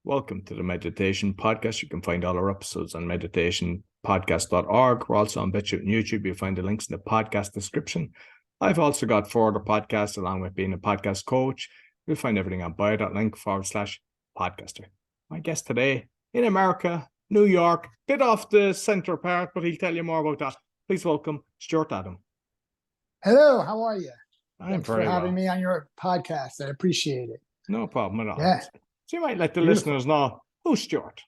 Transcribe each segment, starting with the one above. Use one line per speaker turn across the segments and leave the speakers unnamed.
Welcome to the Meditation Podcast. You can find all our episodes on meditationpodcast.org. We're also on BitChute and YouTube. You'll find the links in the podcast description. I've also got 4 other podcasts along with being a podcast coach. You'll find everything on bio.link/podcaster. My guest today in America, New York, bit off the center part, but he'll tell you more about that. Please welcome Stuart Adam.
Hello, how are you?
Thanks
for having me on your podcast. I appreciate it.
No problem at all.
Yeah.
So you might let the listeners know who's Stuart.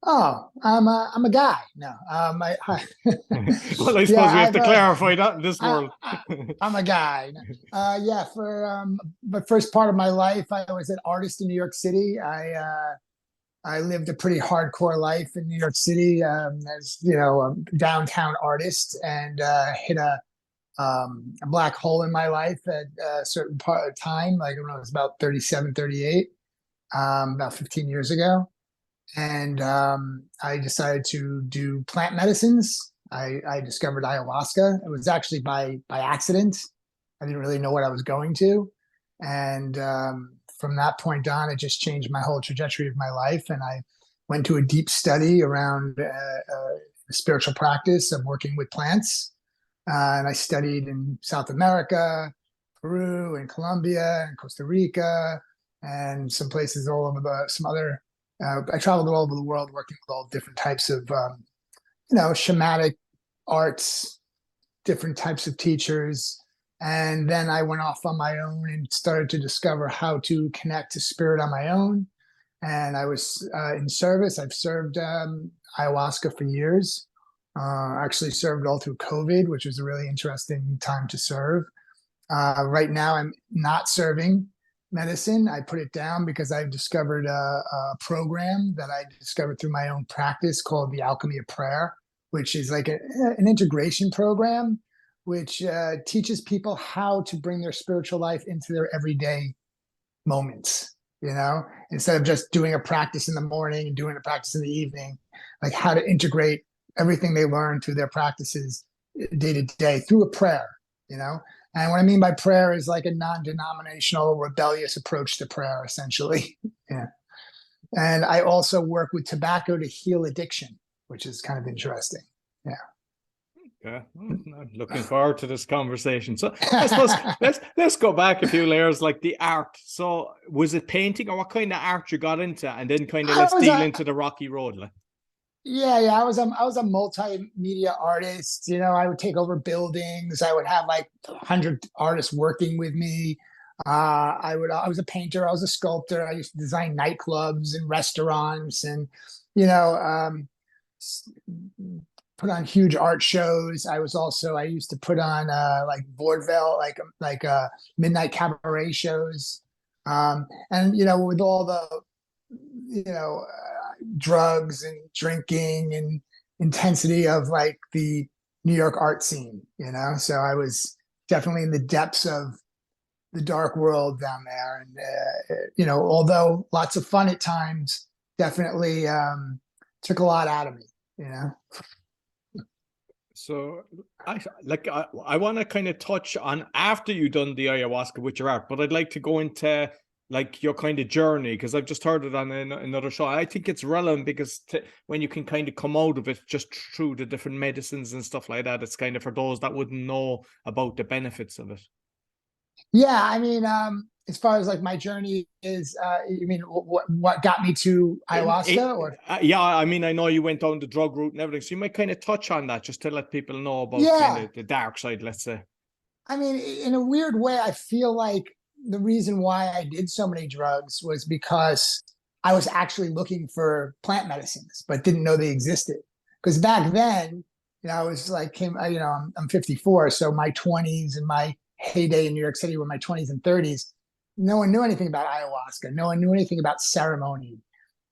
Oh, I'm a guy. No,
Well, I suppose we have to clarify that in this world.
I'm a guy. For the first part of my life, I was an artist in New York City. I lived a pretty hardcore life in New York City as a downtown artist, and hit a black hole in my life at a certain part of time, like when I was about 37, 38, about 15 years ago. And I decided to do plant medicines. I discovered ayahuasca. It was actually by accident. I didn't really know what I was going to. And from that point on, it just changed my whole trajectory of my life. And I went to a deep study around the spiritual practice of working with plants. And I studied in South America, Peru, and Colombia, and Costa Rica, and some places all over I traveled all over the world working with all different types of, shamanic arts, different types of teachers. And then I went off on my own and started to discover how to connect to spirit on my own. And I was in service. I've served ayahuasca for years. Actually served all through COVID, which was a really interesting time to serve. Right now, I'm not serving medicine. I put it down because I've discovered a program that I discovered through my own practice called the Alchemy of Prayer, which is like an integration program, which teaches people how to bring their spiritual life into their everyday moments, instead of just doing a practice in the morning and doing a practice in the evening, like how to integrate everything they learn through their practices day to day through a prayer, And what I mean by prayer is like a non-denominational, rebellious approach to prayer, essentially. Yeah. And I also work with tobacco to heal addiction, which is kind of interesting. Yeah.
Yeah, I'm looking forward to this conversation. So I suppose let's go back a few layers, like the art. So was it painting, or what kind of art you got into, and then kind of let's deal into the rocky road? Like.
Yeah. I was a multimedia artist. I would take over buildings. I would have like 100 artists working with me. I was a painter. I was a sculptor. I used to design nightclubs and restaurants, and put on huge art shows. I used to put on like vaudeville, like midnight cabaret shows, and with all the drugs and drinking and intensity of like the New York art scene, so I was definitely in the depths of the dark world down there. And although lots of fun at times, definitely took a lot out of me.
So I want to kind of touch on after you done the ayahuasca with your art, but I'd like to go into like your kind of journey, because I've just heard it on another show. I think it's relevant because when you can kind of come out of it just through the different medicines and stuff like that, it's kind of for those that wouldn't know about the benefits of it.
Yeah, I mean, as far as like my journey is, you mean what got me to ayahuasca? Or
yeah, I mean, I know you went down the drug route and everything, so you might kind of touch on that just to let people know about kind of the dark side, let's say.
I mean, in a weird way, I feel like the reason why I did so many drugs was because I was actually looking for plant medicines, but didn't know they existed. Because back then, I was like, I'm 54, so my 20s and my heyday in New York City were my 20s and 30s. No one knew anything about ayahuasca. No one knew anything about ceremony.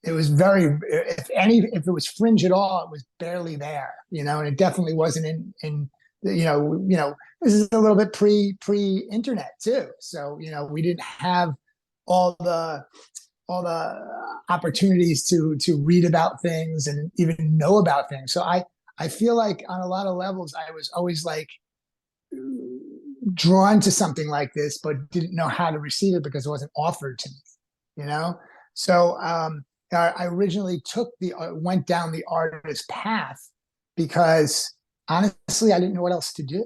It was if it was fringe at all, it was barely there, and it definitely wasn't in this is a little bit pre-internet too. So, we didn't have all the opportunities to read about things and even know about things. So I feel like on a lot of levels, I was always like drawn to something like this, but didn't know how to receive it because it wasn't offered to me, So I originally went down the artist path because honestly, I didn't know what else to do.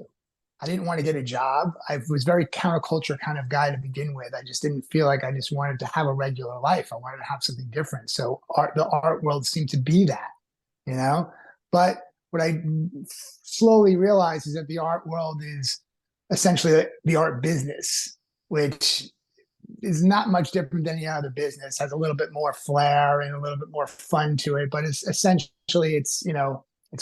I didn't want to get a job. I was very counterculture kind of guy to begin with. I just didn't feel like I just wanted to have a regular life. I wanted to have something different. So the art world seemed to be that, you know. But what I slowly realized is that the art world is essentially the art business, which is not much different than any other business. Has a little bit more flair and a little bit more fun to it, but it's essentially it's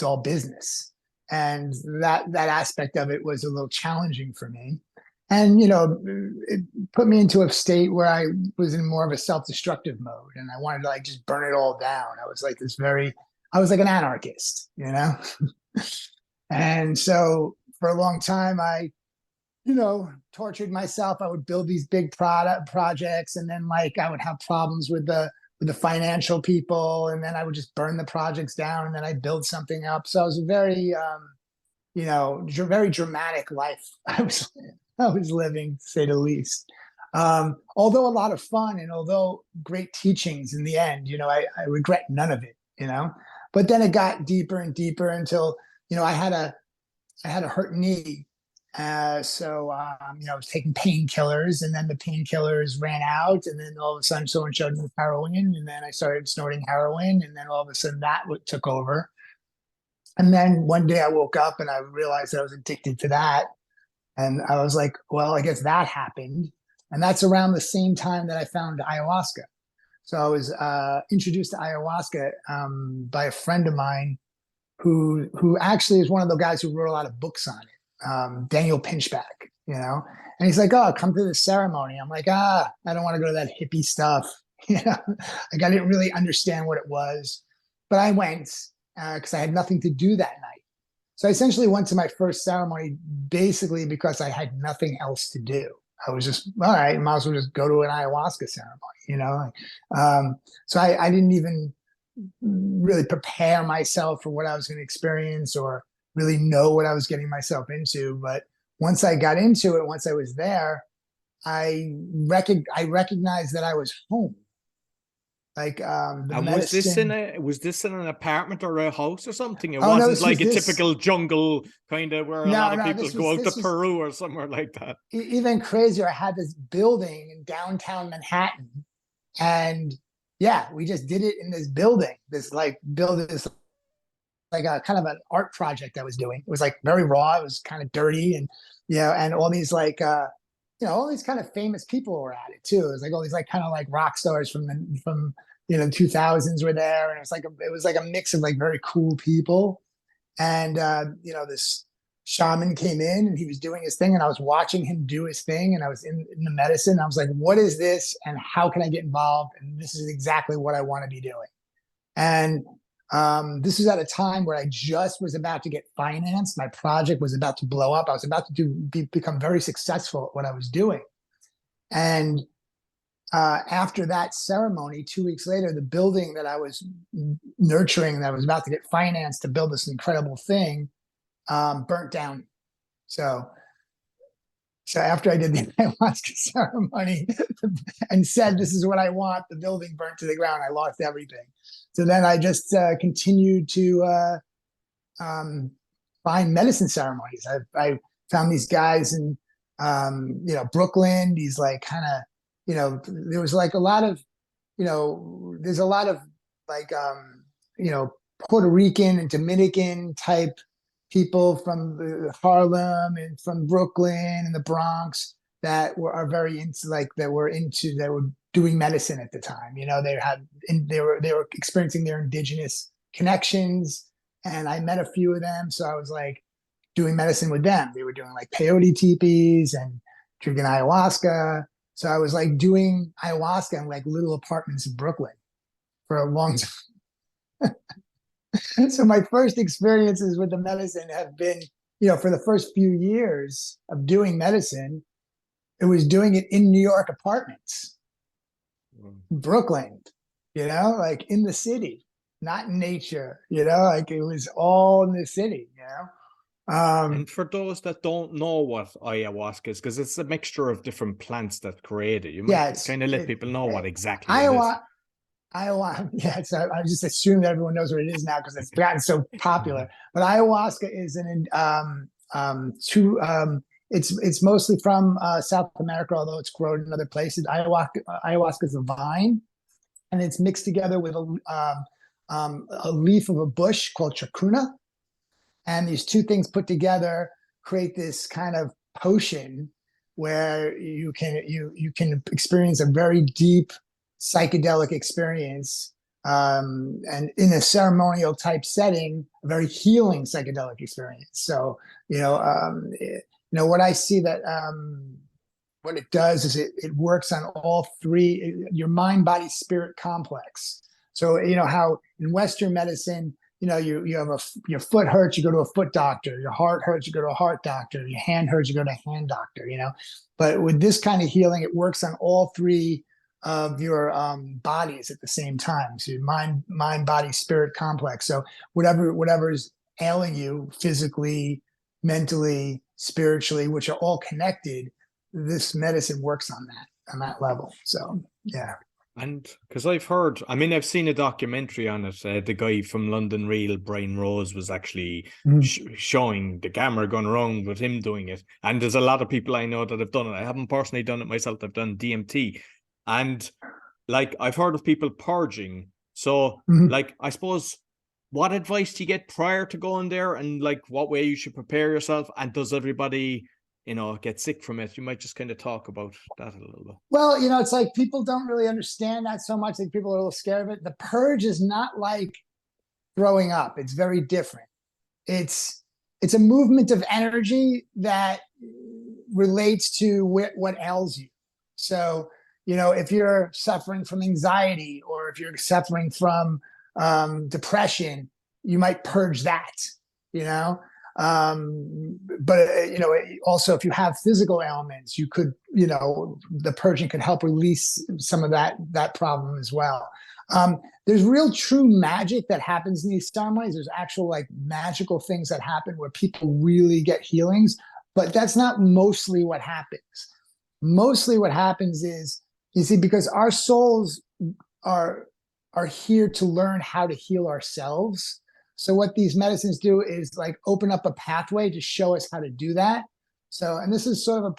all business, and that aspect of it was a little challenging for me. And it put me into a state where I was in more of a self-destructive mode, and I wanted to like just burn it all down. I was like an anarchist, and so for a long time I tortured myself. I would build these big projects, and then like I would have problems with the financial people, and then I would just burn the projects down, and then I'd build something up. So it was a very very dramatic life I was living, to say the least. Although a lot of fun, and although great teachings in the end, I regret none of it, But then it got deeper and deeper until I had a hurt knee. So I was taking painkillers, and then the painkillers ran out, and then all of a sudden someone showed me heroin, and then I started snorting heroin, and then all of a sudden that took over. And then one day I woke up and I realized I was addicted to that. And I was like, well, I guess that happened. And that's around the same time that I found ayahuasca. So I was introduced to ayahuasca by a friend of mine who actually is one of the guys who wrote a lot of books on it, Daniel Pinchback, And he's like, oh, come to the ceremony. I'm like, I don't want to go to that hippie stuff. Like I didn't really understand what it was. But I went because I had nothing to do that night. So I essentially went to my first ceremony basically because I had nothing else to do. I was just, all right, might as well just go to an ayahuasca ceremony, So I didn't even really prepare myself for what I was going to experience or really know what I was getting myself into. But once I got into it, once I was there, I recognized that I was home. Like
and was this in an apartment or a house or something? It
no,
wasn't like a typical jungle kind of where a lot of people go out to Peru or somewhere like that.
Even crazier. I had this building in downtown Manhattan, and yeah, we just did it in this building. This like a kind of an art project I was doing. It was like very raw. It was kind of dirty, and and all these like all these kind of famous people were at it too. It was like all these like kind of like rock stars from 2000s were there, and it was like a mix of like very cool people. And this shaman came in and he was doing his thing, and I was watching him do his thing, and I was in the medicine. I was like, what is this, and how can I get involved? And this is exactly what I want to be doing. And this was at a time where I just was about to get financed. My project was about to blow up. I was about to become very successful at what I was doing. And after that ceremony, 2 weeks later, the building that I was nurturing, that I was about to get financed to build this incredible thing, burnt down. So after I did the ayahuasca ceremony and said, this is what I want, the building burnt to the ground. I lost everything. So then I just continued to find medicine ceremonies. I found these guys in, Brooklyn, these like kind of, there was like a lot of, there's a lot of like, Puerto Rican and Dominican type people from Harlem and from Brooklyn and the Bronx that were doing medicine at the time. They were experiencing their indigenous connections, and I met a few of them. So I was like doing medicine with them. They were doing like peyote teepees and drinking ayahuasca. So I was like doing ayahuasca in like little apartments in Brooklyn for a long time. So my first experiences with the medicine have been, for the first few years of doing medicine, it was doing it in New York apartments, Brooklyn, like in the city, not in nature, like it was all in the city,
And for those that don't know what ayahuasca is, because it's a mixture of different plants that create it, you might kind of let people know what exactly it is.
Ayahuasca, yeah, I just assume that everyone knows what it is now because it's gotten so popular. But ayahuasca is it's mostly from South America, although it's grown in other places. Ayahuasca is a vine, and it's mixed together with a leaf of a bush called chacruna, and these two things put together create this kind of potion where you can experience a very deep psychedelic experience, and in a ceremonial type setting, a very healing psychedelic experience. So what I see that what it does is it works on all three, your mind, body, spirit complex. So how in Western medicine, you have your foot hurts, you go to a foot doctor. Your heart hurts, you go to a heart doctor. Your hand hurts, you go to a hand doctor. But with this kind of healing, it works on all three of your bodies at the same time. So your mind, body, spirit complex. So whatever is ailing you physically, mentally, spiritually, which are all connected, this medicine works on that level. So yeah.
And because I've seen a documentary on it. The guy from London Real, Brian Rose, was actually showing the camera going around with him doing it. And there's a lot of people I know that have done it. I haven't personally done it myself. I've done DMT. And I've heard of people purging. So I suppose, what advice do you get prior to going there, and what way you should prepare yourself? And does everybody get sick from it? You might just kind of talk about that a little bit.
Well, it's like people don't really understand that so much. Like people are a little scared of it. The purge is not like throwing up. It's very different. It's a movement of energy that relates to what ails you. So, if you're suffering from anxiety, or if you're suffering from depression, you might purge that, but also if you have physical ailments, you could, the purging could help release some of that problem as well. There's real true magic that happens in these ceremonies. There's actual magical things that happen where people really get healings, but that's not mostly what happens. Mostly what happens is, because our souls are here to learn how to heal ourselves. So what these medicines do is open up a pathway to show us how to do that. So, and this is sort of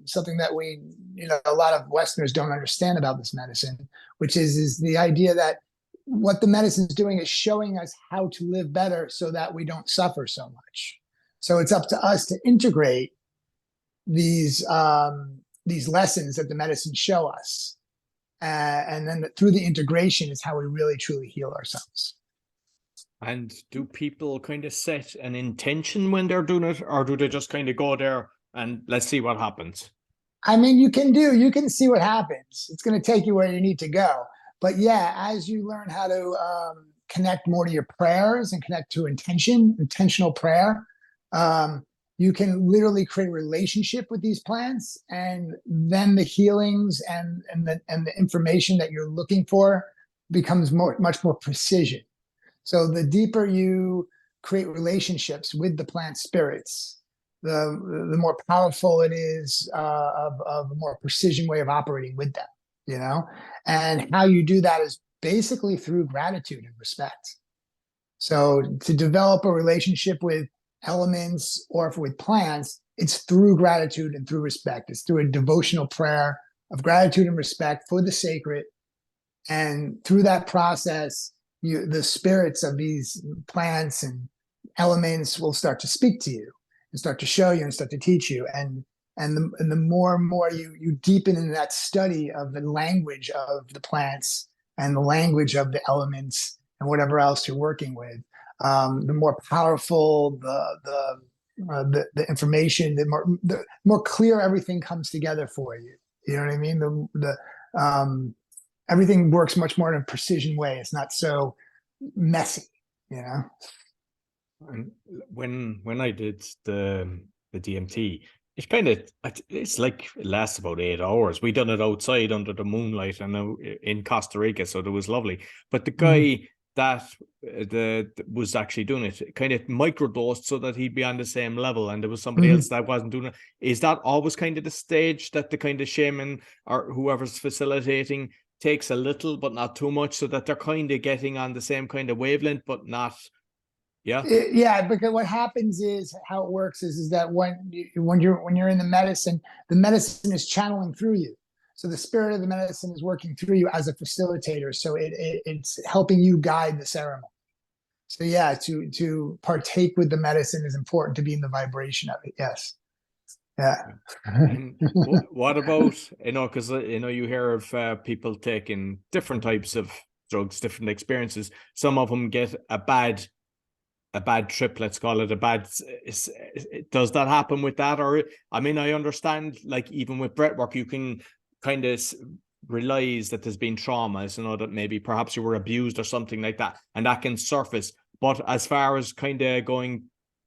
something that a lot of Westerners don't understand about this medicine, which is the idea that what the medicine is doing is showing us how to live better so that we don't suffer so much. So it's up to us to integrate these lessons that the medicines show us. And then through the integration is how we really, truly heal ourselves.
And do people kind of set an intention when they're doing it, or do they just kind of go there and let's see what happens?
You can see what happens. It's going to take you where you need to go. But yeah, as you learn how to connect more to your prayers and connect to intentional prayer, you can literally create a relationship with these plants, and then the healings and the information that you're looking for becomes much more precision. So the deeper you create relationships with the plant spirits, the more powerful it is, of a more precision way of operating with them, And how you do that is basically through gratitude and respect. So to develop a relationship with elements or with plants, it's through gratitude and through respect. It's through a devotional prayer of gratitude and respect for the sacred. And through that process, the spirits of these plants and elements will start to speak to you and start to show you and start to teach you. And the more and more you deepen in that study of the language of the plants and the language of the elements and whatever else you're working with, the more powerful the information, the more clear everything comes together for you. You know what I mean? Everything works much more in a precision way. It's not so messy,
And when I did the DMT, it lasts about 8 hours. We done it outside under the moonlight and in Costa Rica, so it was lovely. But the guy that was actually doing it kind of microdosed so that he'd be on the same level, and there was somebody else that wasn't doing it. Is that always kind of the stage that the kind of shaman or whoever's facilitating takes a little, but not too much, so that they're kind of getting on the same kind of wavelength, but not. Yeah.
Yeah, because what happens is how it works is that when you're in the medicine is channeling through you. So the spirit of the medicine is working through you as a facilitator. So it's helping you guide the ceremony. So yeah, to partake with the medicine is important, to be in the vibration of it. Yes. Yeah.
And what about, because you hear of people taking different types of drugs, different experiences. Some of them get a bad trip, let's call it does that happen with that? Or I mean, I understand, like, even with breathwork, you can kind of realize that there's been traumas, that maybe perhaps you were abused or something like that, and that can surface. But as far as kind of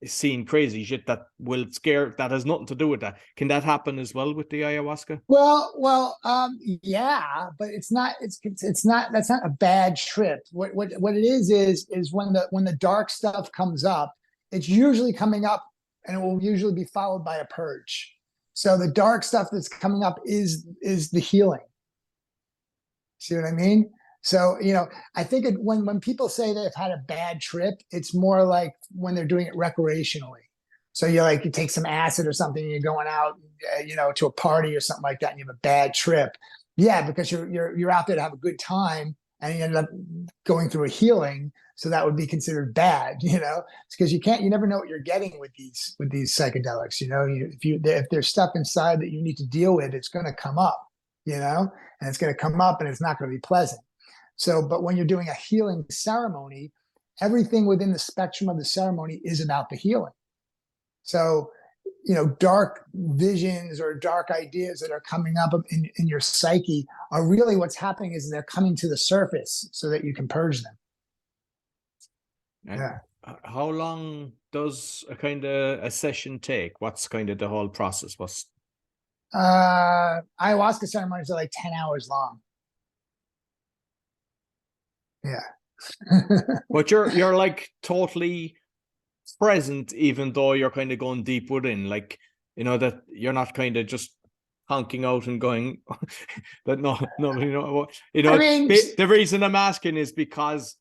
seeing crazy shit that will scare, that has nothing to do with that, can that happen as well with the ayahuasca?
Yeah, but it's not. That's not a bad trip. What it is when the dark stuff comes up, it's usually coming up, and it will usually be followed by a purge. So the dark stuff that's coming up is the healing. See what I mean? So, I think when people say they've had a bad trip, it's more like when they're doing it recreationally. So you take some acid or something, and you're going out, to a party or something like that, and you have a bad trip. Yeah, because you're out there to have a good time, and you end up going through a healing. So that would be considered bad, It's because you never know what you're getting with these psychedelics. If there's stuff inside that you need to deal with, it's going to come up, and it's going to come up, and it's not going to be pleasant. So, but when you're doing a healing ceremony, everything within the spectrum of the ceremony is about the healing. So, dark visions or dark ideas that are coming up in your psyche are really what's happening is they're coming to the surface so that you can purge them.
And yeah. How long does a session take? What's kind of the whole process?
Ayahuasca ceremonies are like 10 hours long. Yeah.
But you're like totally present, even though you're kind of going deep within, like, that you're not kind of just honking out and going that nobody know. I mean, the reason I'm asking is because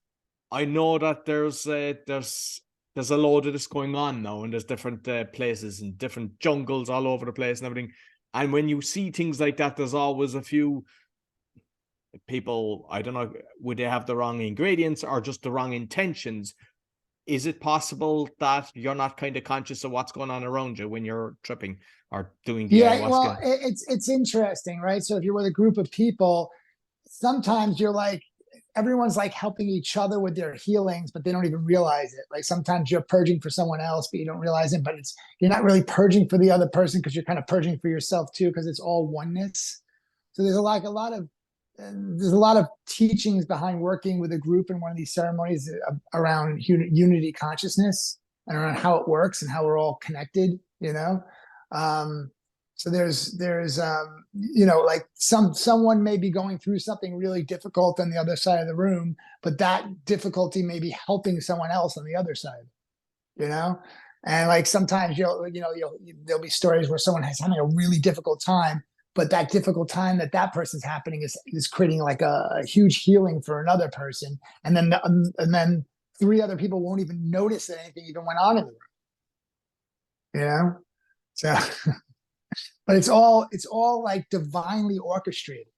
I know that there's a load of this going on now, and there's different places and different jungles all over the place and everything. And when you see things like that, there's always a few people, I don't know, would they have the wrong ingredients or just the wrong intentions? Is it possible that you're not kind of conscious of what's going on around you when you're tripping or doing the ayahuasca?
Well, it's interesting, right? So if you're with a group of people, sometimes everyone's like helping each other with their healings, but they don't even realize it. Like sometimes you're purging for someone else, but you don't realize it. But you're not really purging for the other person, because you're kind of purging for yourself too, because it's all oneness. So there's a lot of teachings behind working with a group in one of these ceremonies around unity consciousness and around how it works and how we're all connected, so there's like someone may be going through something really difficult on the other side of the room, but that difficulty may be helping someone else on the other side, and like sometimes there'll be stories where someone is having a really difficult time, but that difficult time that person's happening is creating like a huge healing for another person. And then 3 other people won't even notice that anything even went on in the room, So, but it's all like divinely orchestrated,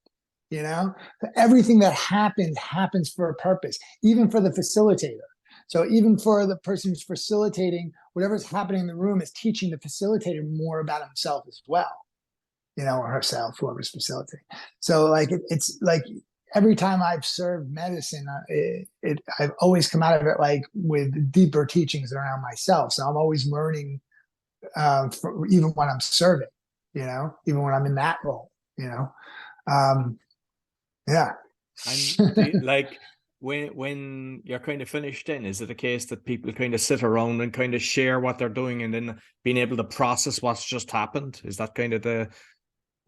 everything that happens for a purpose, even for the facilitator. So even for the person who's facilitating, whatever's happening in the room is teaching the facilitator more about himself as well. Or herself, whoever's facilitating. So like it's like every time I've served medicine, I've always come out of it like with deeper teachings around myself. So I'm always learning, even when I'm serving, even when I'm in that role, yeah.
And like when you're kind of finished, then is it a case that people kind of sit around and kind of share what they're doing, and then being able to process what's just happened? Is that kind of the?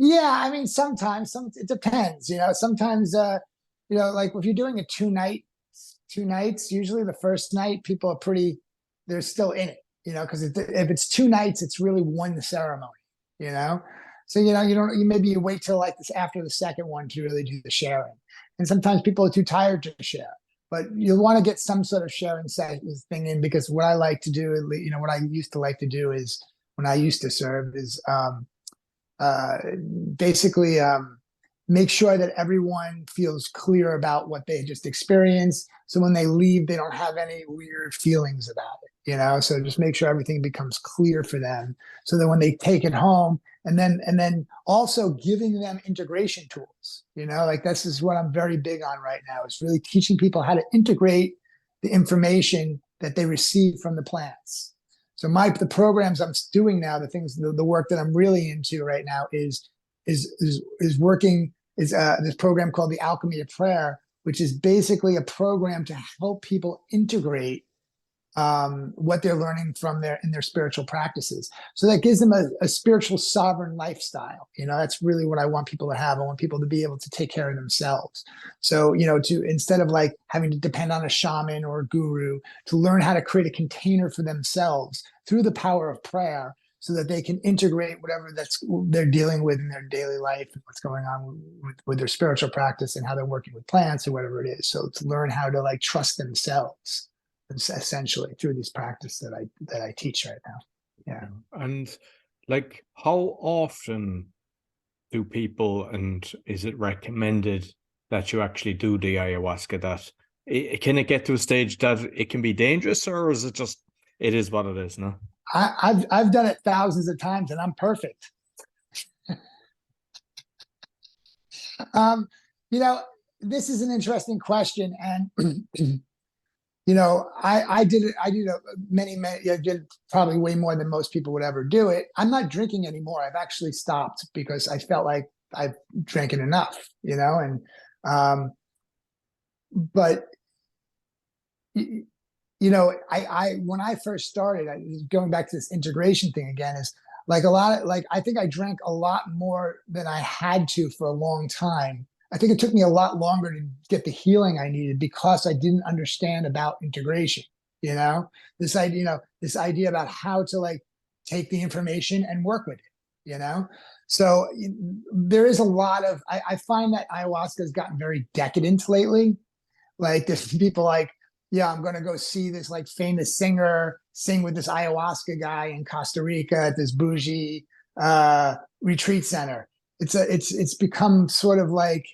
Yeah, I mean, sometimes it depends, sometimes, like if you're doing a 2 nights, usually the first night people are they're still in it, because if it's 2 nights, it's really one ceremony, So, maybe you wait till like this after the second one to really do the sharing. And sometimes people are too tired to share, but you'll want to get some sort of sharing thing in, because what I like to do, what I used to like to do is, when I used to serve, is basically make sure that everyone feels clear about what they just experienced. So when they leave, they don't have any weird feelings about it, so just make sure everything becomes clear for them, so that when they take it home, and then also giving them integration tools, like this is what I'm very big on right now, is really teaching people how to integrate the information that they receive from the plants. So the programs I'm doing now, the work that I'm really into right now is working this program called the Alchemy of Prayer, which is basically a program to help people integrate what they're learning in their spiritual practices. So that gives them a spiritual sovereign lifestyle. That's really what I want people to have. I want people to be able to take care of themselves. So, instead of like having to depend on a shaman or a guru, to learn how to create a container for themselves through the power of prayer, so that they can integrate whatever they're dealing with in their daily life, and what's going on with their spiritual practice, and how they're working with plants or whatever it is. So to learn how to like trust themselves, essentially, through this practice that I teach right now. Yeah.
And like, how often do people, and is it recommended that you actually do the ayahuasca? That can it get to a stage that it can be dangerous, or is it just, it is what it is? No,
I've done it thousands of times, and I'm perfect. This is an interesting question, and I did it. I did probably way more than most people would ever do it. I'm not drinking anymore. I've actually stopped because I felt like I've drank enough, but when I first started, going back to this integration thing again, is like I think I drank a lot more than I had to for a long time. I think it took me a lot longer to get the healing I needed, because I didn't understand about integration. This idea about how to like take the information and work with it. So there is a lot of, I find that ayahuasca has gotten very decadent lately. Like there's people like, yeah, I'm going to go see this like famous singer sing with this ayahuasca guy in Costa Rica at this bougie retreat center. It's become sort of like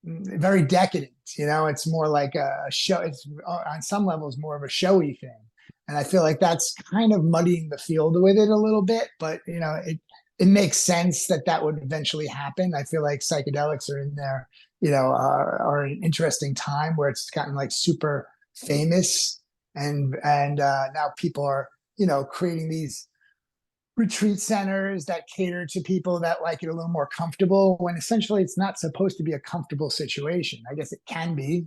very decadent. It's more like a show. It's on some levels more of a showy thing. And I feel like that's kind of muddying the field with it a little bit, but it makes sense that would eventually happen. I feel like psychedelics are in there, are an interesting time where it's gotten like super famous, and now people are creating these retreat centers that cater to people that like it a little more comfortable, when essentially it's not supposed to be a comfortable situation. I guess it can be,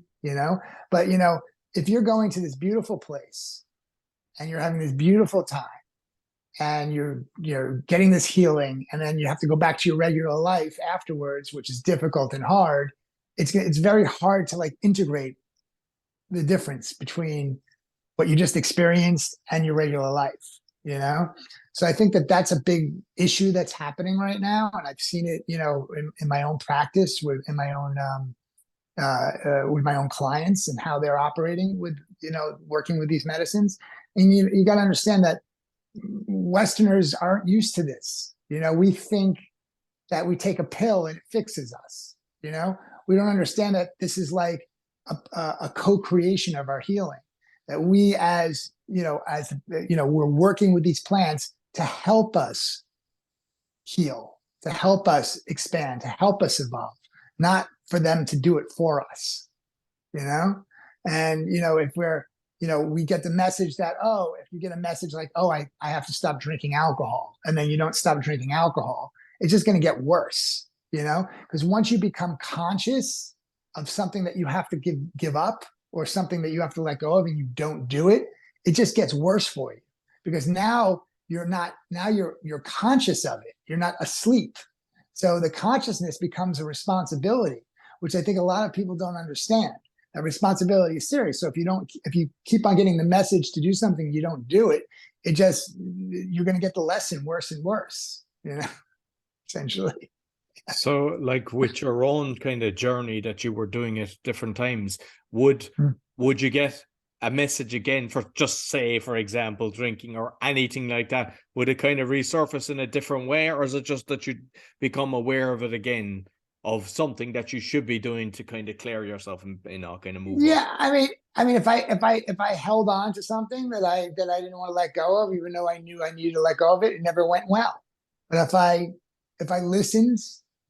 but if you're going to this beautiful place and you're having this beautiful time and you're getting this healing, and then you have to go back to your regular life afterwards, which is difficult and hard, it's very hard to like integrate the difference between what you just experienced and your regular life, So I think that's a big issue that's happening right now. And I've seen it, in my own practice, with my own clients, and how they're operating with, working with these medicines. And you got to understand that Westerners aren't used to this. We think that we take a pill and it fixes us. We don't understand that this is like a co-creation of our healing, that we we're working with these plants to help us heal, to help us expand, to help us evolve, not for them to do it for us, and if we're we get the message that, if you get a message like, I have to stop drinking alcohol, and then you don't stop drinking alcohol, it's just going to get worse, because once you become conscious of something that you have to give up, or something that you have to let go of, and you don't do it, it just gets worse for you, because now you're conscious of it. You're not asleep. So the consciousness becomes a responsibility, which I think a lot of people don't understand. That responsibility is serious. So if you keep on getting the message to do something, you don't do it, you're going to get the lesson worse and worse, essentially.
So, like with your own kind of journey that you were doing at different times, would
Mm.
would you get a message again for just say, for example, drinking or anything like that? Would it kind of resurface in a different way, or is it just that you become aware of it again, of something that you should be doing to kind of clear yourself and kind of move on?
Yeah, I mean, if I held on to something that I didn't want to let go of, even though I knew I needed to let go of it, it never went well. But if I listened,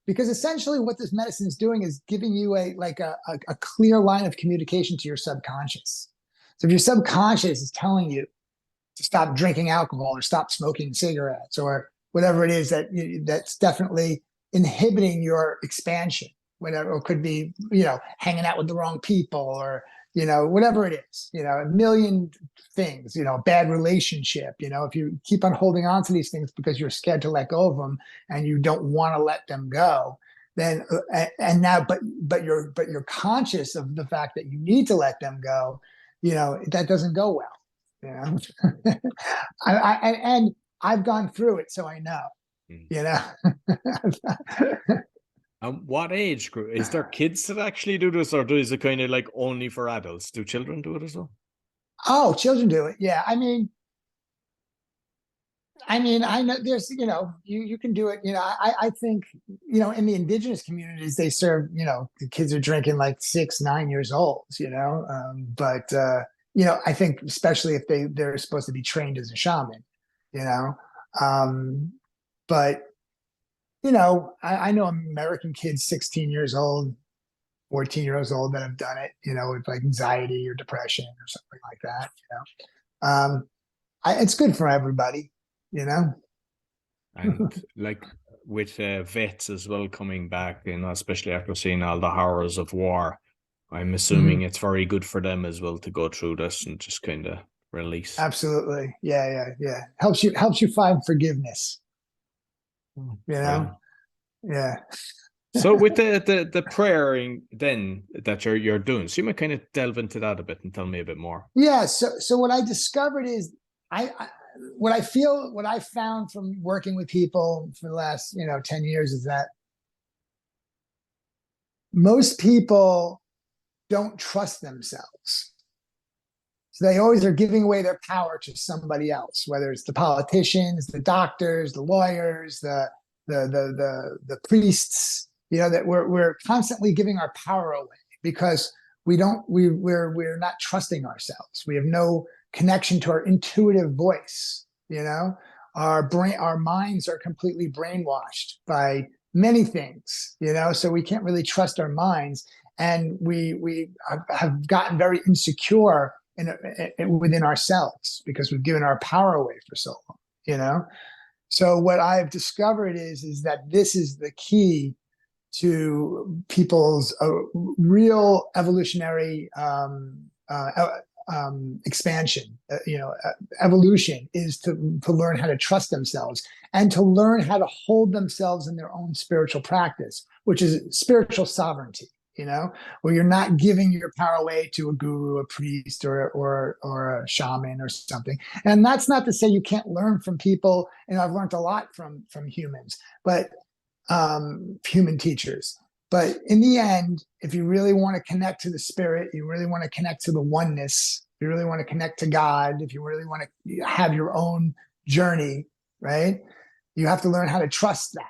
because essentially what this medicine is doing is giving you a clear line of communication to your subconscious. So if your subconscious is telling you to stop drinking alcohol or stop smoking cigarettes or whatever it is that's definitely inhibiting your expansion, whatever, or could be, hanging out with the wrong people or, whatever it is, a million things, bad relationship, if you keep on holding on to these things because you're scared to let go of them and you don't want to let them go, then, and now, but you're conscious of the fact that you need to let them go, that doesn't go well, and I've gone through it, so I know,
What age group? Is there kids that actually do this, or is it kind of like only for adults? Do children do it as well?
Oh, children do it. Yeah. I know there's, you can do it. I think, in the indigenous communities, they serve, the kids are drinking like 6, 9 years old, but, I think especially if they're supposed to be trained as a shaman, but, I know American kids, 16 years old, 14 years old that have done it, with like anxiety or depression or something like that, it's good for everybody,
And like with vets as well coming back, especially after seeing all the horrors of war, I'm assuming it's very good for them as well to go through this and just kind of release.
Absolutely. Yeah. Helps you find forgiveness, Yeah.
So with the praying then that you're doing, so you might kind of delve into that a bit and tell me a bit more.
Yeah. So what I discovered is what I found from working with people for the last, 10 years is that most people don't trust themselves. So they always are giving away their power to somebody else, whether it's the politicians, the doctors, the lawyers, the priests, that we're constantly giving our power away because we're not trusting ourselves. We have no connection to our intuitive voice. Our minds are completely brainwashed by many things, so we can't really trust our minds, and we have gotten very insecure within ourselves because we've given our power away for so long. So what I've discovered is that this is the key to people's real evolutionary expansion. Evolution is to learn how to trust themselves and to learn how to hold themselves in their own spiritual practice, which is spiritual sovereignty. Where you're not giving your power away to a guru, a priest, or a shaman or something. And that's not to say you can't learn from people. I've learned a lot from humans, but human teachers. But in the end, if you really want to connect to the spirit, you really want to connect to the oneness, you really want to connect to God, if you really want to have your own journey, right? You have to learn how to trust that.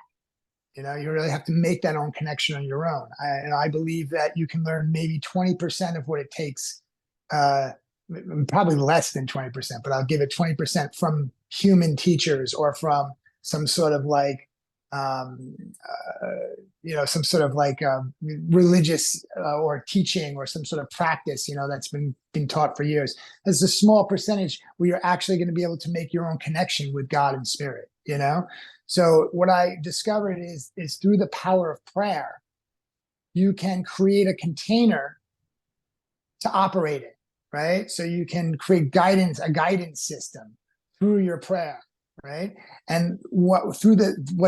You really have to make that own connection on your own. I believe that you can learn maybe 20% of what it takes, probably less than 20%, but I'll give it 20% from human teachers or from some sort of religious or teaching or some sort of practice, that's been taught for years. There's a small percentage where you're actually going to be able to make your own connection with God and spirit, So what I discovered is through the power of prayer, you can create a container to operate it, right? So you can create a guidance system through your prayer, right? And what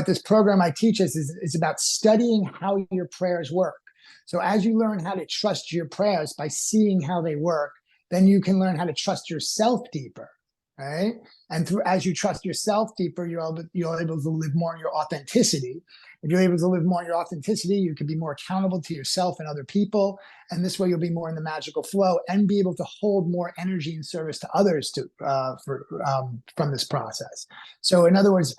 this program I teach us is about studying how your prayers work. So as you learn how to trust your prayers by seeing how they work, then you can learn how to trust yourself deeper, right? And through, as you trust yourself deeper, you're able to live more in your authenticity. If you're able to live more in your authenticity, you can be more accountable to yourself and other people. And this way you'll be more in the magical flow and be able to hold more energy and service to others from this process. So in other words,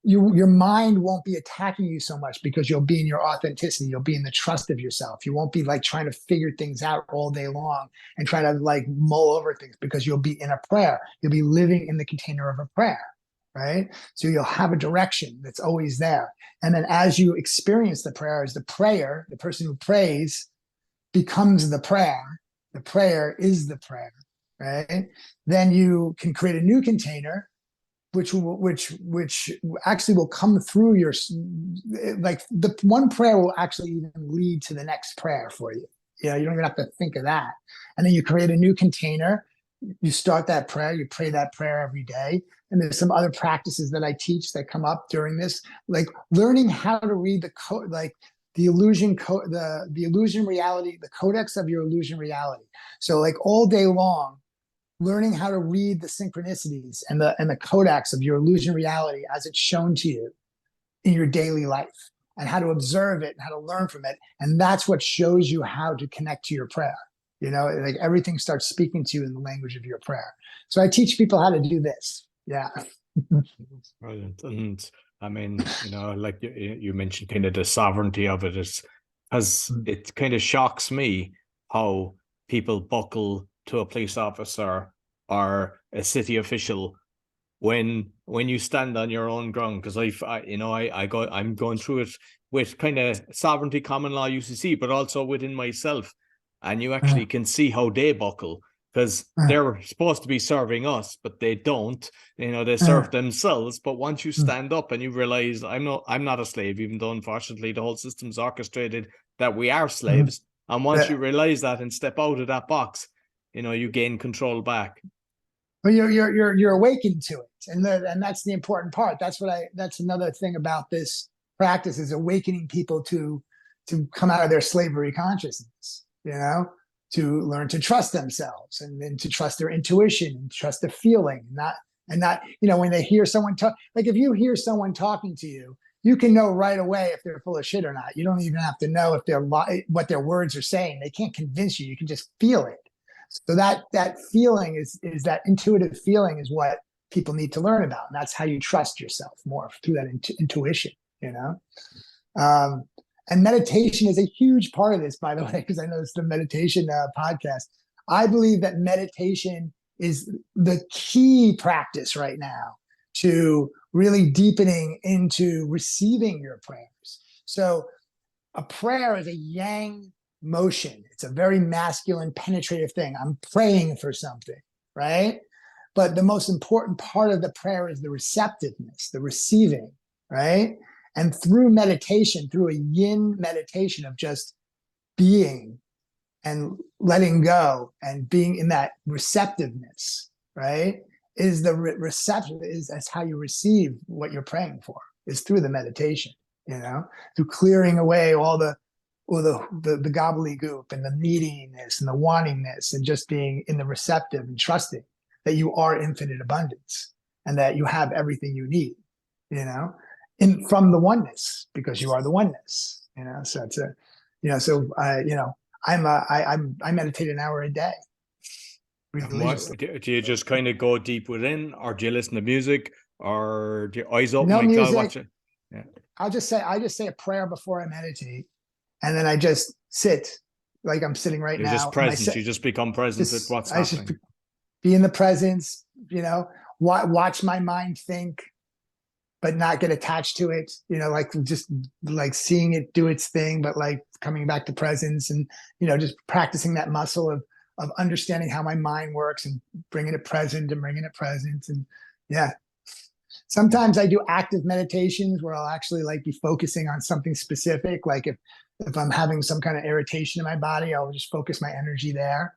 your mind won't be attacking you so much because you'll be in your authenticity. You'll be in the trust of yourself. You won't be like trying to figure things out all day long and try to like mull over things, because you'll be in a prayer. You'll be living in the container of a prayer, right? So you'll have a direction that's always there. And then as you experience the prayer, as the prayer, the person who prays becomes the prayer is the prayer, right? Then you can create a new container which actually will come through your, like the one prayer will actually even lead to the next prayer for you. You know, you don't even have to think of that. And then you create a new container. You start that prayer, you pray that prayer every day. And there's some other practices that I teach that come up during this, like learning how to read the code, like the illusion code, the illusion reality, the codex of your illusion reality. So like all day long, learning how to read the synchronicities and the codex of your illusion reality as it's shown to you in your daily life, and how to observe it and how to learn from it. And that's what shows you how to connect to your prayer. You know, like everything starts speaking to you in the language of your prayer. So I teach people how to do this. Yeah.
Brilliant. And I mean, you know, like you mentioned kind of the sovereignty of it, is because it kind of shocks me how people buckle to a police officer or a city official when you stand on your own ground. Because I'm going through it with kind of sovereignty, common law, UCC, but also within myself, and you actually can see how they buckle, because they're supposed to be serving us, but they don't. You know, they serve themselves. But once you stand up and you realize I'm not a slave, even though unfortunately the whole system's orchestrated that we are slaves. And once you realize that and step out of that box, you know, you gain control back.
But you're awakened to it, and that's the important part. That's another thing about this practice, is awakening people to come out of their slavery consciousness. You know, to learn to trust themselves, and to trust their intuition, and trust the feeling, and not you know, when they hear someone talk, like if you hear someone talking to you, you can know right away if they're full of shit or not. You don't even have to know if they're what their words are saying. They can't convince you. You can just feel it. So that feeling is that intuitive feeling is what people need to learn about. And that's how you trust yourself more, through that intuition, you know? And meditation is a huge part of this, by the way, because I know it's the meditation podcast. I believe that meditation is the key practice right now to really deepening into receiving your prayers. So a prayer is a yang motion. It's a very masculine, penetrative thing. I'm praying for something, right? But the most important part of the prayer is the receptiveness, the receiving, right? And through meditation, through a yin meditation of just being and letting go and being in that receptiveness, right? Is the reception, that's how you receive what you're praying for, is through the meditation, you know, through clearing away all the gobbledygook and the neediness and the wantingness, and just being in the receptive and trusting that you are infinite abundance and that you have everything you need, you know, from the oneness, because you are the oneness, you know. So it's I meditate an hour a day.
Do you just kind of go deep within, or do you listen to music, or do your eyes open?
No music.
Watch it? Yeah.
I just say a prayer before I meditate, and then I just sit like I'm sitting right now.
You're just present. You just become present with what's happening.
Just be in the presence, you know, watch my mind think, but not get attached to it, you know, like just like seeing it do its thing, but like coming back to presence, and, you know, just practicing that muscle of understanding how my mind works and bringing it present. And yeah. Sometimes I do active meditations where I'll actually like be focusing on something specific. Like if I'm having some kind of irritation in my body, I'll just focus my energy there,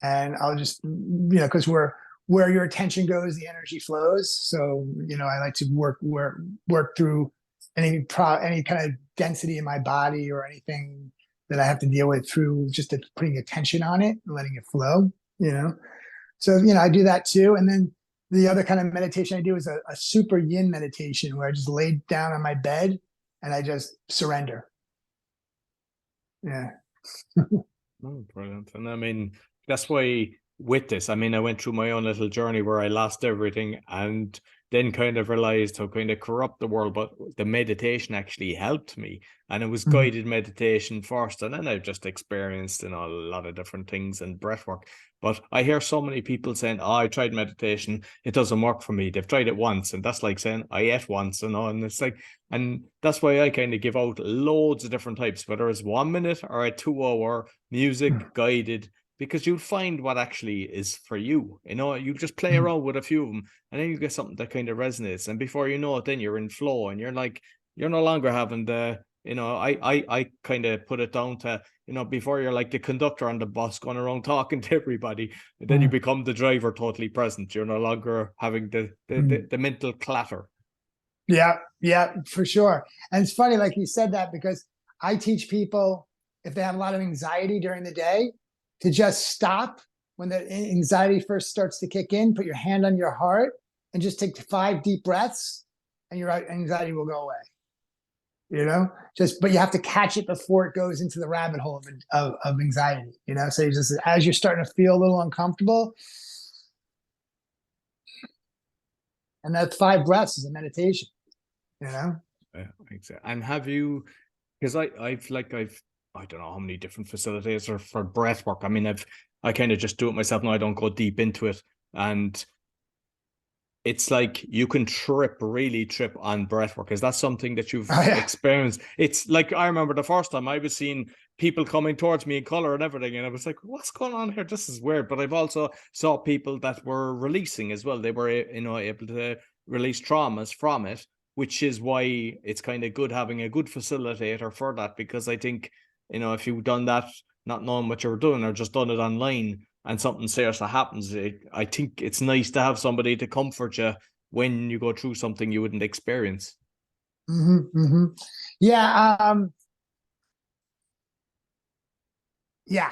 and I'll just, you know, because where your attention goes, the energy flows. So, you know, I like to work through any kind of density in my body or anything that I have to deal with through just putting attention on it and letting it flow, you know? So, you know, I do that too. And then The other kind of meditation I do is a super yin meditation where I just lay down on my bed and I just surrender. Yeah.
Oh, brilliant. And I mean, that's why with this, I mean, I went through my own little journey where I lost everything and then kind of realized how kind of corrupt the world, but the meditation actually helped me. And it was guided meditation first. And then I've just experienced, a lot of different things and breath work. But I hear so many people saying, oh, I tried meditation. It doesn't work for me. They've tried it once. And that's like saying, I ate once, and it's like, and that's why I kind of give out loads of different types, whether it's 1 minute or a 2 hour music guided, because you'll find what actually is for you. You just play around with a few of them and then you get something that kind of resonates. And before you know it, then you're in flow and you're like, you're no longer having the, I kind of put it down to, before you're like the conductor on the bus going around talking to everybody, and then you become the driver totally present. You're no longer having the mental clatter.
Yeah, for sure. And it's funny, like you said that, because I teach people, if they have a lot of anxiety during the day, to just stop when the anxiety first starts to kick in, put your hand on your heart and just take 5 deep breaths and your anxiety will go away. But you have to catch it before it goes into the rabbit hole of anxiety, So you just, as you're starting to feel a little uncomfortable, and that 5 breaths is a meditation,
Yeah, exactly. And have you, because I don't know how many different facilities are for breath work. I mean, I kind of just do it myself now. I don't go deep into it. And it's like you can really trip on breath work. Is that something that you've experienced? It's like, I remember the first time I was seeing people coming towards me in color and everything. And I was like, what's going on here? This is weird. But I've also saw people that were releasing as well. They were, able to release traumas from it, which is why it's kind of good having a good facilitator for that. Because I think, if you've done that, not knowing what you're doing or just done it online and something serious that happens, I think it's nice to have somebody to comfort you when you go through something you wouldn't experience.
Yeah. Yeah.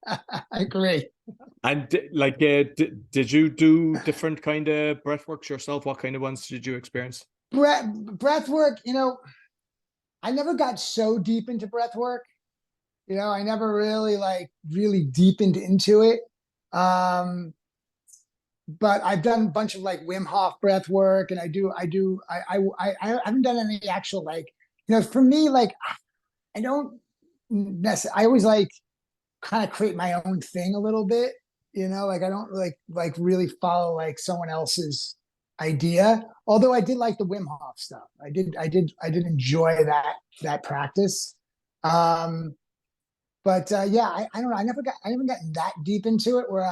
I agree.
And did you do different kind of breath works yourself? What kind of ones did you experience?
Breath work, I never got so deep into breath work. I never really deepened into it. But I've done a bunch of like Wim Hof breath work, and I haven't done any actual for me, I don't necessarily, I always kind of create my own thing a little bit, I don't really follow someone else's idea. Although I did like the Wim Hof stuff. I did enjoy that practice. But I don't know. I never gotten that deep into it where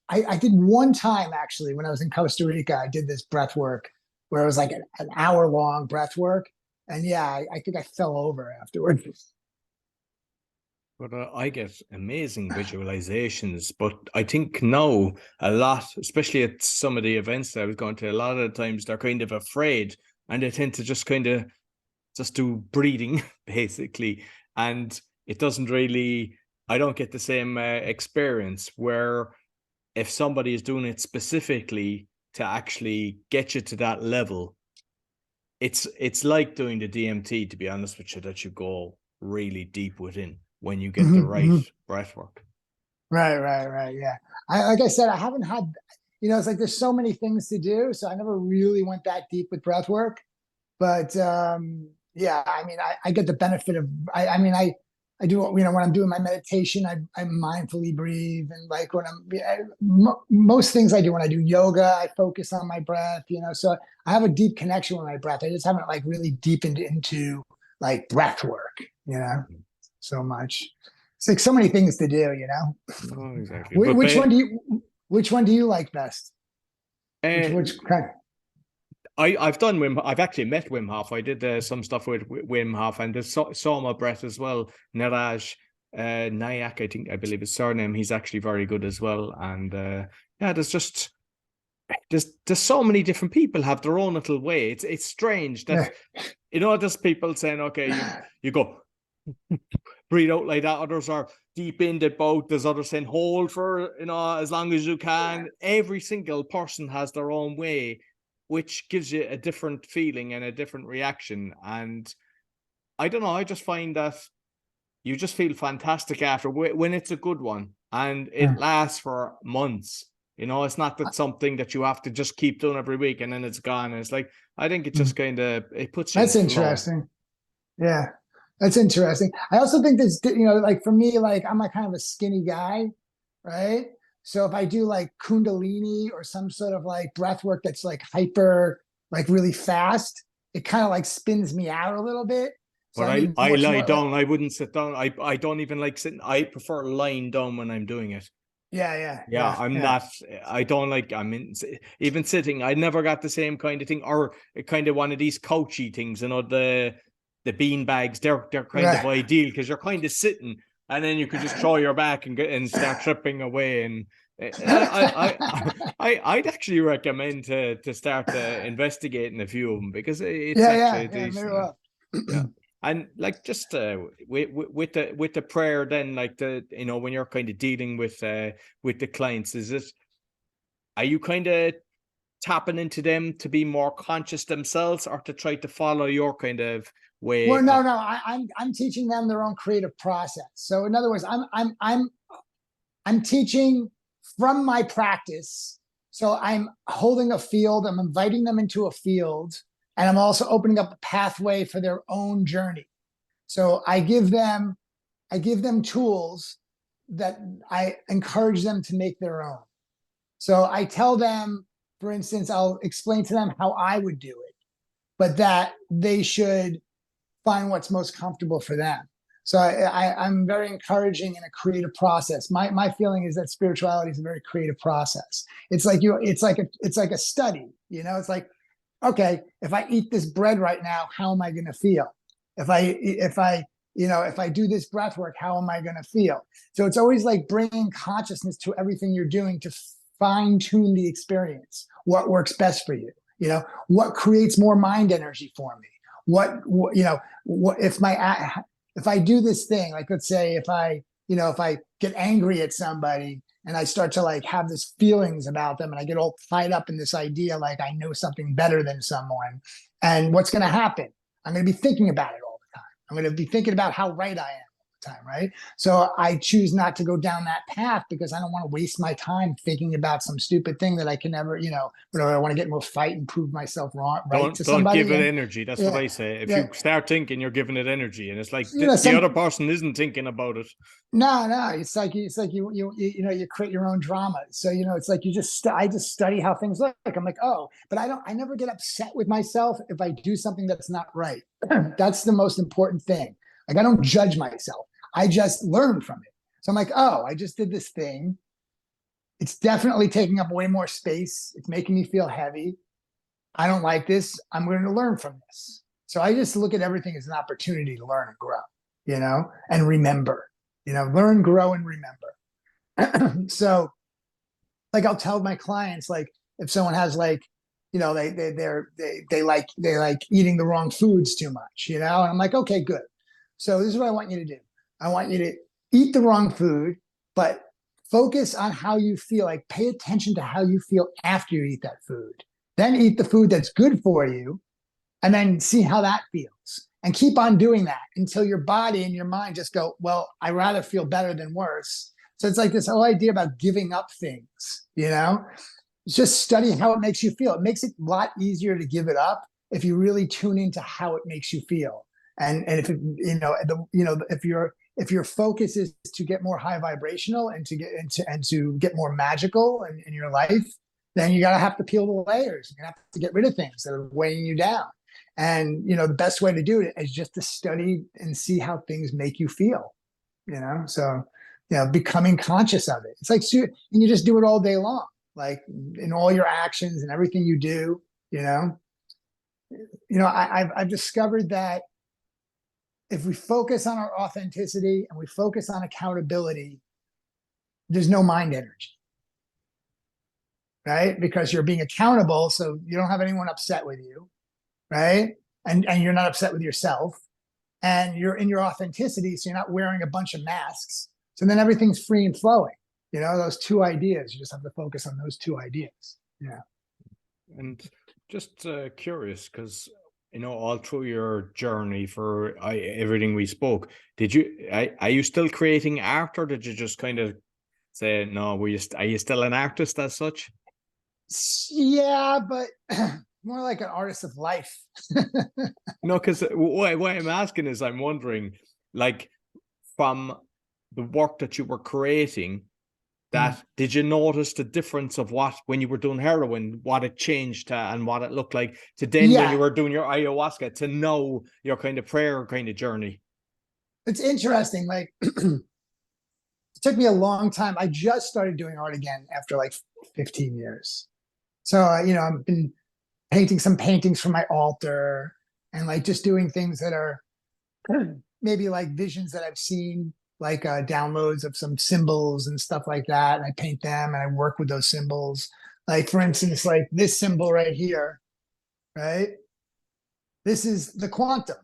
I did one time actually when I was in Costa Rica. I did this breath work where it was like an hour long breath work, and I think I fell over afterwards.
But I get amazing visualizations. But I think now a lot, especially at some of the events that I was going to, a lot of the times they're kind of afraid and they tend to just kind of just do breathing basically. And it doesn't really, I don't get the same experience where if somebody is doing it specifically to actually get you to that level, it's like doing the DMT, to be honest with you, that you go really deep within when you get the right breath work.
Right. Yeah. Like I said, I haven't had, it's like there's so many things to do. So I never really went that deep with breath work. But I mean, I get the benefit of, I do, when I'm doing my meditation, I mindfully breathe. And most things I do when I do yoga, I focus on my breath, so I have a deep connection with my breath. I just haven't really deepened into breath work, so much. It's like so many things to do,
Oh, exactly.
Which one do you like best? Which kind?
I've done Wim. I've actually met Wim Hof. I did some stuff with Wim Hof, and there's Soma breath as well. Niraj Nayak, I believe his surname. He's actually very good as well. And there's so many different people have their own little way. It's strange that there's people saying, okay, you go breathe out like that. Others are deep in the boat. There's others saying hold for, you know, as long as you can. Every single person has their own way, which gives you a different feeling and a different reaction. And I don't know, I just find that you just feel fantastic after when it's a good one, and it lasts for months. You know, it's not that something that you have to just keep doing every week and then it's gone. And it's like, I think it just kind of, it puts you
That's
in flow.
interesting. Yeah, that's interesting. I also think this, you know, like for me, like I'm like kind of a skinny guy, right? So if I do like Kundalini or some sort of like breath work that's like hyper, like really fast, it kind of like spins me out a little bit. So
But
I need
I
much
lie
more like,
down. I wouldn't sit down. I don't even like sitting. I prefer lying down when I'm doing it. Yeah, I'm not. I don't like. I mean, even sitting, I never got the same kind of thing, or kind of one of these couchy things. You know, the bean bags. They're kind of ideal because you're kind of sitting, and then you could just throw your back and start tripping away. And I'd actually recommend to start investigating a few of them, because it's actually decent.
very well.
Yeah. And like just with the prayer, then, like, the, you know, when you're kind of dealing with the clients, are you kind of tapping into them to be more conscious themselves, or to try to follow your kind of way?
Well, no, I'm teaching them their own creative process. So in other words, I'm teaching from my practice. So I'm holding a field, I'm inviting them into a field, and I'm also opening up a pathway for their own journey. So I give them tools that I encourage them to make their own. So I tell them, for instance, I'll explain to them how I would do it, but that they should find what's most comfortable for them. So I'm very encouraging in a creative process. My feeling is that spirituality is a very creative process. It's like a study, you know. It's like, okay, if I eat this bread right now, how am I going to feel? If I do this breath work, how am I going to feel? So it's always like bringing consciousness to everything you're doing to fine tune the experience. What works best for you? You know, what creates more mind energy for me? What if I do this thing, like let's say if I get angry at somebody and I start to like have this feelings about them and I get all tied up in this idea like I know something better than someone, and what's going to happen? I'm going to be thinking about it all the time. I'm going to be thinking about how right I am all the time, right? So I choose not to go down that path because I don't want to waste my time thinking about some stupid thing that I can never, whatever, I want to get into a fight and prove myself wrong, right to somebody.
Don't give it energy. That's what I say. If you start thinking, you're giving it energy, and it's like the other person isn't thinking about it.
No, it's like you create your own drama. So it's like I just study how things look. I'm like, oh, but I never get upset with myself if I do something that's not right. That's the most important thing. Like, I don't judge myself. I just learn from it. So I'm like, oh, I just did this thing. It's definitely taking up way more space. It's making me feel heavy. I don't like this. I'm going to learn from this. So I just look at everything as an opportunity to learn and grow, and remember, learn, grow, and remember. So like, I'll tell my clients, like, if someone has like, they like eating the wrong foods too much, and I'm like, okay, good. So this is what I want you to do. I want you to eat the wrong food, but focus on how you feel. Like, pay attention to how you feel after you eat that food. Then eat the food that's good for you, and then see how that feels. And keep on doing that until your body and your mind just go, well, I'd rather feel better than worse. So it's like this whole idea about giving up things, just study how it makes you feel. It makes it a lot easier to give it up if you really tune into how it makes you feel. And if if your focus is to get more high vibrational and to get more magical in your life, then you have to peel the layers. You're gonna have to get rid of things that are weighing you down. And the best way to do it is just to study and see how things make you feel. So becoming conscious of it. It's like, and you just do it all day long, like in all your actions and everything you do. I've discovered that if we focus on our authenticity and we focus on accountability, there's no mind energy, right? Because you're being accountable, so you don't have anyone upset with you, right? And you're not upset with yourself. and you're in your authenticity, so you're not wearing a bunch of masks. So then everything's free and flowing. You know, those two ideas, you just have to focus on those two ideas. Yeah.
And just curious, because you know, all through your journey for everything we spoke, are you still creating art, or did you just kind of say no? Are you still an artist as such?
Yeah, but more like an artist of life.
No, because what I'm asking is, I'm wondering, like, from the work that you were creating, that did you notice the difference of what, when you were doing heroin, what it changed to, and what it looked like to then when you were doing your ayahuasca to know your kind of prayer kind of journey?
It's interesting. Like, it took me a long time. I just started doing art again after like 15 years. So, you know, I've been painting some paintings for my altar, and like just doing things that are maybe like visions that I've seen, like downloads of some symbols and stuff like that. And I paint them and I work with those symbols. Like, for instance, like this symbol right here, right? This is the quantum.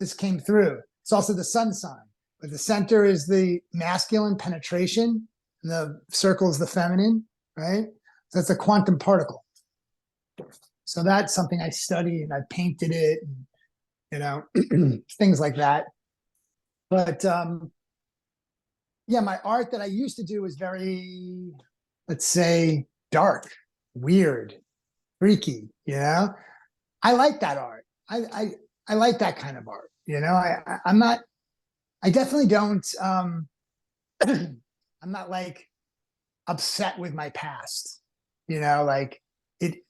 This came through. It's also the sun sign, but the center is the masculine penetration, and the circle is the feminine, right? So that's a quantum particle. So that's something I study, and I painted it, and, you know, things like that. But yeah, my art that I used to do was very, let's say, dark, weird, freaky. You know, I like that art. I like that kind of art. You know, I'm not. I definitely don't. I'm not like upset with my past. You know, like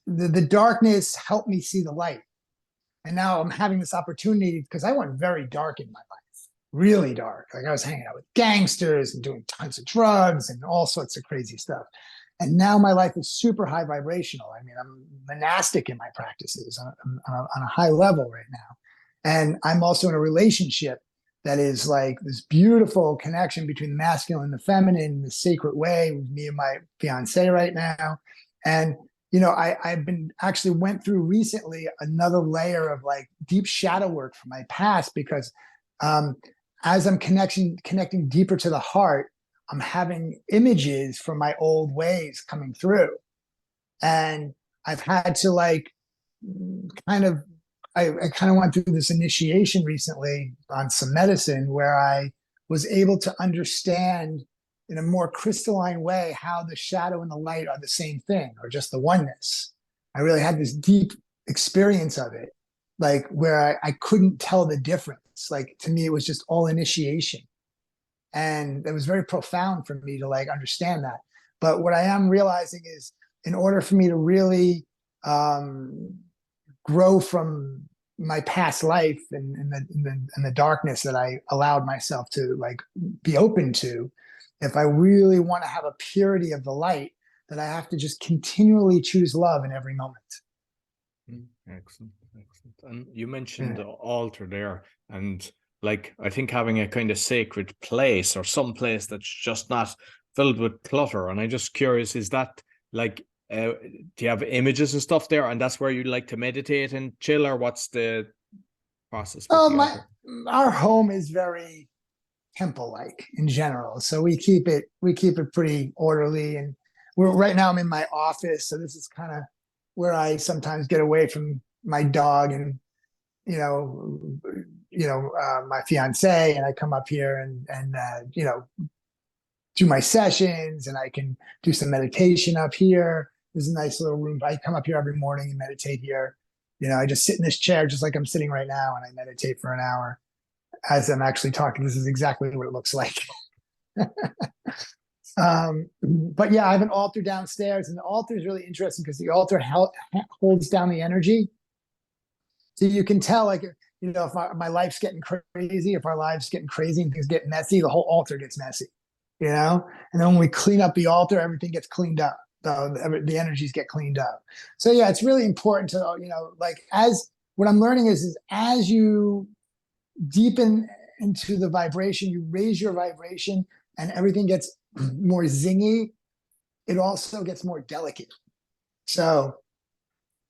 the darkness helped me see the light, and now I'm having this opportunity because I went very dark in my life, really dark. Like, I was hanging out with gangsters and doing tons of drugs and all sorts of crazy stuff. And now my life is super high vibrational. I mean, I'm monastic in my practices on a high level right now. And I'm also in a relationship that is like this beautiful connection between the masculine and the feminine in the sacred way with me and my fiance right now. And, you know, I've been actually went through recently another layer of like deep shadow work from my past, because as I'm connecting deeper to the heart, I'm having images from my old ways coming through. And I've had to like I kind of went through this initiation recently on some medicine where I was able to understand in a more crystalline way how the shadow and the light are the same thing, or just the oneness. I really had this deep experience of it, like where I couldn't tell the difference. Like, to me, it was just all initiation. And it was very profound for me to like understand that. But what I am realizing is, in order for me to really grow from my past life and the darkness that I allowed myself to like be open to, if I really want to have a purity of the light, then I have to just continually choose love in every moment.
Excellent. And you mentioned the altar there, and like, I think having a kind of sacred place, or some place that's just not filled with clutter. And I'm just curious, is that like, do you have images and stuff there, and that's where you like to meditate and chill, or what's the process?
Our home is very temple-like in general, so we keep it pretty orderly. And right now I'm in my office, so this is kind of where I sometimes get away from my dog and my fiance, and I come up here and do my sessions, and I can do some meditation up here. There's a nice little room. I come up here every morning and meditate here. You know, I just sit in this chair just like I'm sitting right now, and I meditate for an hour as I'm actually talking. This is exactly what it looks like. But yeah, I have an altar downstairs, and the altar is really interesting because the altar holds down the energy. So you can tell, like, you know, if my life's getting crazy, if our lives getting crazy and things get messy, the whole altar gets messy, you know? And then when we clean up the altar, everything gets cleaned up. The energies get cleaned up. So yeah, it's really important to, you know, like, what I'm learning is as you deepen into the vibration, you raise your vibration, and everything gets more zingy, it also gets more delicate. So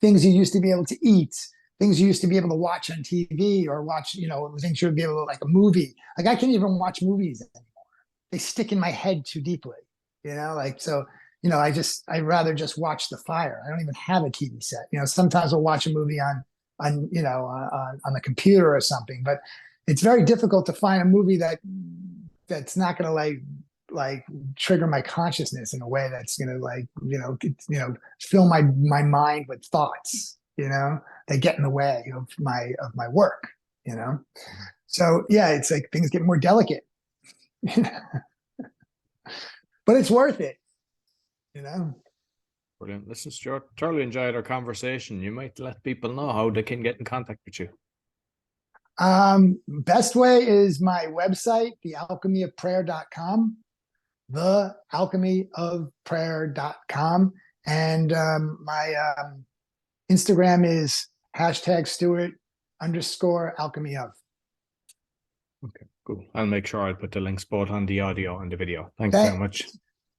things you used to be able to eat, things you used to be able to watch on TV or watch, things you would be able to, like a movie. Like I can't even watch movies anymore. They stick in my head too deeply, like, so, I'd rather just watch the fire. I don't even have a TV set. Sometimes I'll watch a movie on the computer or something, but it's very difficult to find a movie that's not going to like trigger my consciousness in a way that's going to fill my mind with thoughts, that get in the way of my work, So yeah, it's like things get more delicate, but it's worth it,
Brilliant. Listen, Stuart, thoroughly enjoyed our conversation. You might let people know how they can get in contact with you.
Best way is my website, thealchemyofprayer.com, thealchemyofprayer.com. And my Instagram is #Stuart_alchemy of.
Okay, cool. I'll make sure I'll put the links both on the audio and the video. Thanks very much.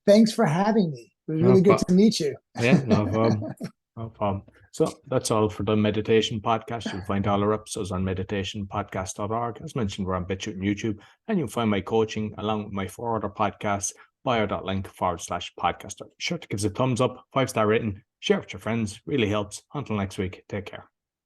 Thanks for having me. It was really good to meet you.
Yeah, no problem. No problem. So that's all for the meditation podcast. You'll find all our episodes on meditationpodcast.org. As mentioned, we're on BitChute and YouTube, and you'll find my coaching along with my 4 other podcasts, bio.link/podcaster. Be sure to give us a thumbs up, 5-star rating, share with your friends. Really helps. Until next week, take care.